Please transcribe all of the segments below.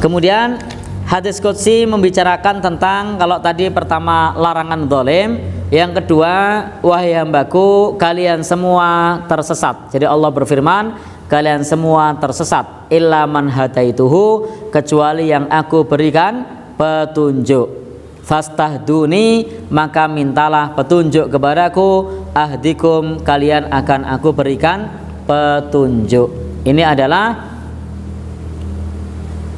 Kemudian hadis qudsi membicarakan tentang, kalau tadi pertama larangan zalim, yang kedua wahai hambaku kalian semua tersesat. Jadi Allah berfirman kalian semua tersesat illa man hadaituhu, kecuali yang aku berikan petunjuk. Fastahduni, maka mintalah petunjuk kepadaku, ahdikum, kalian akan aku berikan petunjuk. Ini adalah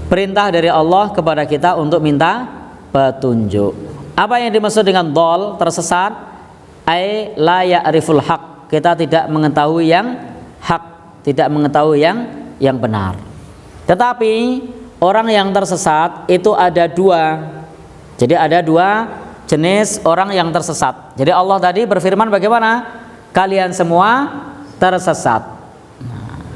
perintah dari Allah kepada kita untuk minta petunjuk. Apa yang dimaksud dengan dhal, tersesat? Ai la ya'riful haq, kita tidak mengetahui yang hak, tidak mengetahui yang benar. Tetapi orang yang tersesat itu ada dua. Jadi ada dua jenis orang yang tersesat. Jadi Allah tadi berfirman bagaimana? Kalian semua tersesat,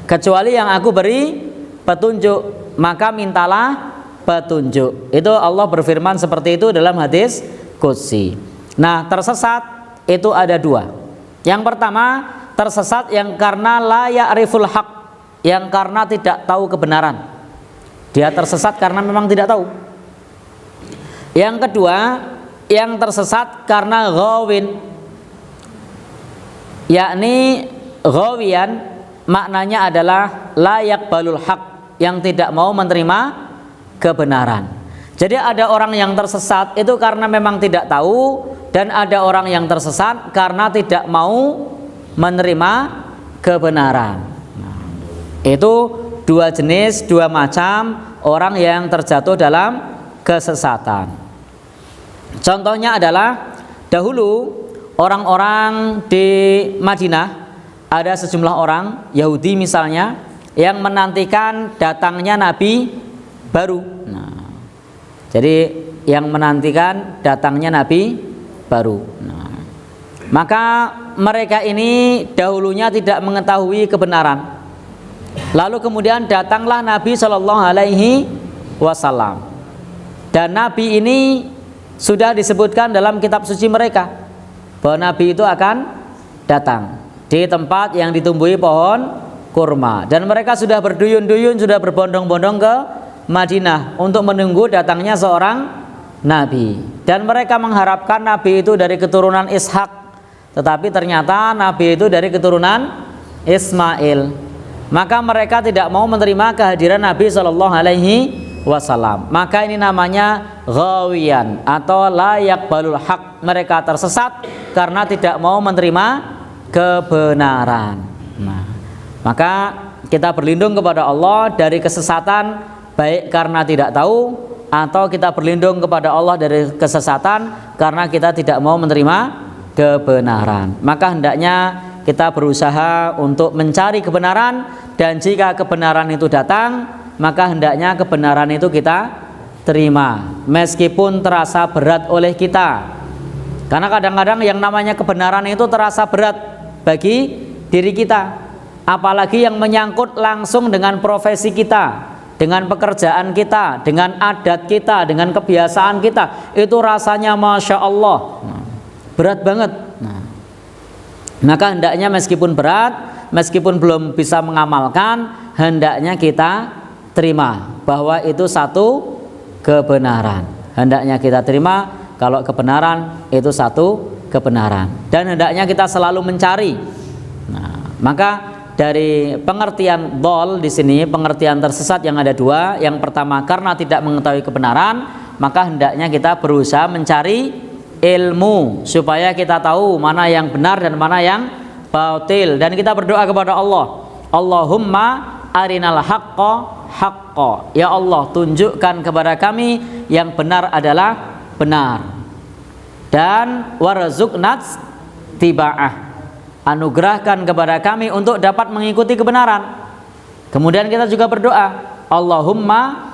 kecuali yang aku beri petunjuk, maka mintalah petunjuk. Itu Allah berfirman seperti itu dalam hadis qudsi. Nah, tersesat itu ada dua. Yang pertama, tersesat yang karena la ya'riful haq, yang karena tidak tahu kebenaran. Dia tersesat karena memang tidak tahu. Yang kedua, yang tersesat karena ghawin, yakni ghawian maknanya adalah la yaqbalul haq, yang tidak mau menerima kebenaran. Jadi ada orang yang tersesat itu karena memang tidak tahu, dan ada orang yang tersesat karena tidak mau menerima kebenaran. Itu dua jenis, dua macam orang yang terjatuh dalam kesesatan. Contohnya adalah dahulu orang-orang di Madinah, ada sejumlah orang Yahudi misalnya yang menantikan datangnya Nabi baru. Nah, jadi yang menantikan datangnya Nabi baru. Nah, maka mereka ini dahulunya tidak mengetahui kebenaran. Lalu kemudian datanglah Nabi Shallallahu Alaihi Wasallam, dan Nabi ini sudah disebutkan dalam kitab suci mereka bahwa Nabi itu akan datang di tempat yang ditumbuhi pohon kurma, dan mereka sudah berduyun-duyun, sudah berbondong-bondong ke Madinah untuk menunggu datangnya seorang Nabi, dan mereka mengharapkan Nabi itu dari keturunan Ishak, tetapi ternyata Nabi itu dari keturunan Ismail. Maka mereka tidak mau menerima kehadiran Nabi Shallallahu Alaihi Wasallam. Maka ini namanya ghawiyan atau la yaqbalul haq. Mereka tersesat karena tidak mau menerima kebenaran. Nah, maka kita berlindung kepada Allah dari kesesatan, baik karena tidak tahu, atau kita berlindung kepada Allah dari kesesatan karena kita tidak mau menerima kebenaran. Maka hendaknya kita berusaha untuk mencari kebenaran, dan jika kebenaran itu datang, maka hendaknya kebenaran itu kita terima meskipun terasa berat oleh kita. Karena kadang-kadang yang namanya kebenaran itu terasa berat bagi diri kita, apalagi yang menyangkut langsung dengan profesi kita, dengan pekerjaan kita, dengan adat kita, dengan kebiasaan kita. Itu rasanya Masya Allah, berat banget. Maka hendaknya meskipun berat, meskipun belum bisa mengamalkan, hendaknya kita terima bahwa itu satu kebenaran. Hendaknya kita terima kalau kebenaran itu satu kebenaran, dan hendaknya kita selalu mencari. Nah, maka dari pengertian dhal di sini, pengertian tersesat yang ada dua. Yang pertama karena tidak mengetahui kebenaran, maka hendaknya kita berusaha mencari ilmu supaya kita tahu mana yang benar dan mana yang batil, dan kita berdoa kepada Allah, Allahumma arinal haqqa haqqa, ya Allah tunjukkan kepada kami yang benar adalah benar, dan warzuqnats tiba'ah, anugerahkan kepada kami untuk dapat mengikuti kebenaran. Kemudian kita juga berdoa, Allahumma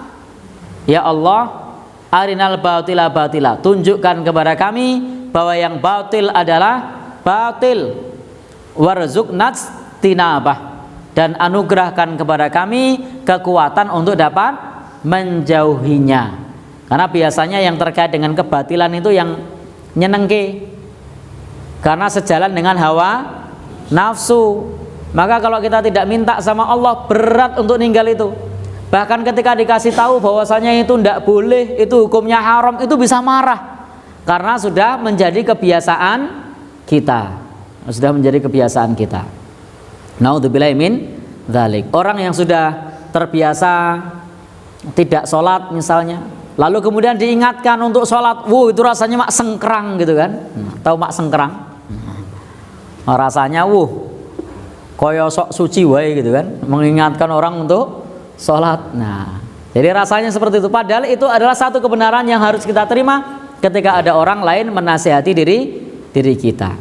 ya Allah arinal batila batila, tunjukkan kepada kami bahwa yang batil adalah batil, warzuqnats tinabah, dan anugerahkan kepada kami kekuatan untuk dapat menjauhinya. Karena biasanya yang terkait dengan kebatilan itu yang nyenengke, karena sejalan dengan hawa nafsu. Maka kalau kita tidak minta sama Allah, berat untuk ninggal itu. Bahkan ketika dikasih tahu bahwasanya itu tidak boleh, itu hukumnya haram, itu bisa marah karena sudah menjadi kebiasaan kita. Sudah menjadi kebiasaan kita. Naudzubillahi min dzalik. Orang yang sudah terbiasa tidak sholat misalnya, lalu kemudian diingatkan untuk sholat, itu rasanya mak sengkrang gitu kan. Tahu mak sengkrang? Rasanya koyo sok suci wae gitu kan, mengingatkan orang untuk sholat. Nah, jadi rasanya seperti itu. Padahal itu adalah satu kebenaran yang harus kita terima ketika ada orang lain menasihati diri kita.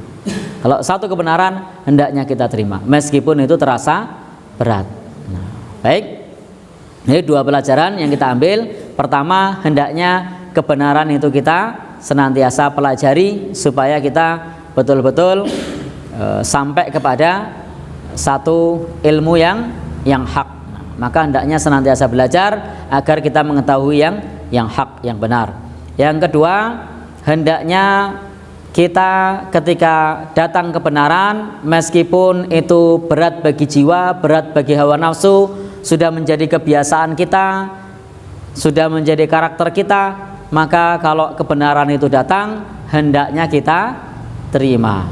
Kalau satu kebenaran hendaknya kita terima, meskipun itu terasa berat. Nah, baik. Ini dua pelajaran yang kita ambil. Pertama, hendaknya kebenaran itu kita senantiasa pelajari supaya kita betul-betul sampai kepada satu ilmu yang hak. Maka hendaknya senantiasa belajar agar kita mengetahui yang hak, yang benar. Yang kedua, hendaknya kita ketika datang kebenaran, meskipun itu berat bagi jiwa, berat bagi hawa nafsu, sudah menjadi kebiasaan kita, sudah menjadi karakter kita, maka kalau kebenaran itu datang, hendaknya kita terima.